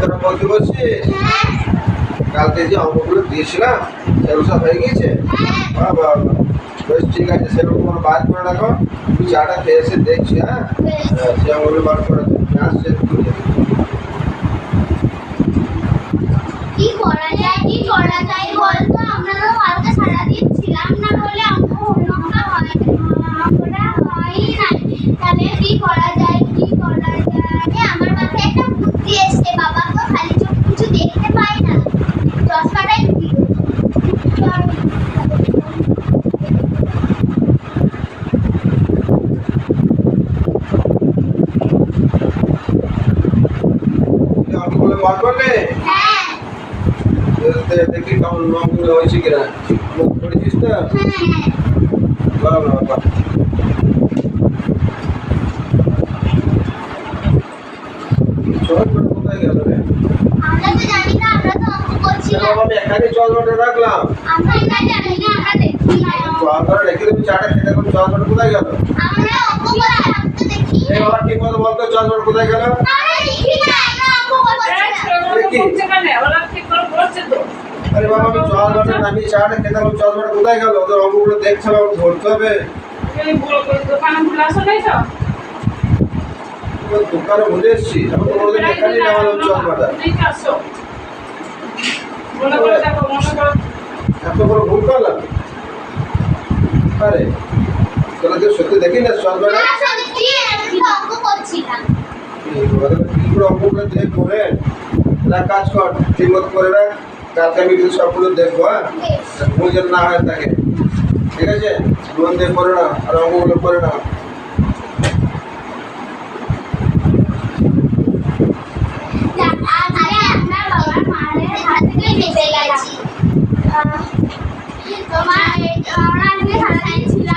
তোরা বলতে বলছিস কালকে যে অঙ্কগুলো দিয়েছিলাম সেগুলো সব হয়ে গিয়েছে? বাহ বাহ বাহ, বেশ ঠিক আছে, সেগুলো কোনো বাদ করে রাখো। তুই চাটা খেয়ে এসে দেখছি। হ্যাঁ সে অঙ্কগুলো বার করে আসছে কি করা যায় বলতো? আমরা তো কালকে সারাদিন ছিলাম না বলে অঙ্কটা হয় নাই। তাহলে কি করা যায়? আমার মাথায় একটা বুদ্ধি এসছে। বাবা তো খালি চোখ কিছু দেখতে পায় না, চশমাটাই দিল। অঙ্কগুলো বার করলে হ্যাঁ দেখি কেমন অঙ্কগুলো হয়েছে কিনা। মুখ করেছিস তো? হ্যাঁ বাহ বাহ বাহ, চশমাটা কোথায় গেল রে? আমরা তো জানি না, আমরা তো অঙ্ক করছিলাম। আমি এখানে চশমাটা রাখলাম। আমরা এটা জানি না, আমরা দেখি না। চশমাটা রেখে তুমি চাটা খেতে গেলে চশমাটা কোথায় গেল? আমরা অঙ্ক করছিলাম তো দেখি না। এই বাবা ঠিক মতো বলতো চশমাটা কোথায় গেল? আমরা দেখি না, আমরা অঙ্ক করছিলাম। আরে বাবা আমি চশমাটা নামিয়ে চাটা খেতে গেলাম, চশমাটা কোথায় গেল? ওদের অঙ্কগুলো দেখছে না, ধরতে হবে। দোকানে ভুলে এসছি, আমি তো কোনোদিন এখানেই নামালাম চশমাটা। এত বড় ভুল করলাম। আরে তোরা কেউ সত্যি দেখি না চশমাটা? না সত্যি আমি তো অঙ্ক করছিলাম। কি করে অঙ্কগুলো দেখ করে না, কাজ কর ঠিক মতো করে রাখ। কালকে আমি কিন্তু সবগুলো দেখবো। হ্যাঁ ভুল যেন না হয় থাকে, ঠিক আছে? মন দিয়ে করে নাও আর অঙ্কগুলো করে নাও। আরে আমরা বাবার মায়ের হাত থেকে বেঁচে গেছি। তোমার আমরা আজকে সারাদিন ছিল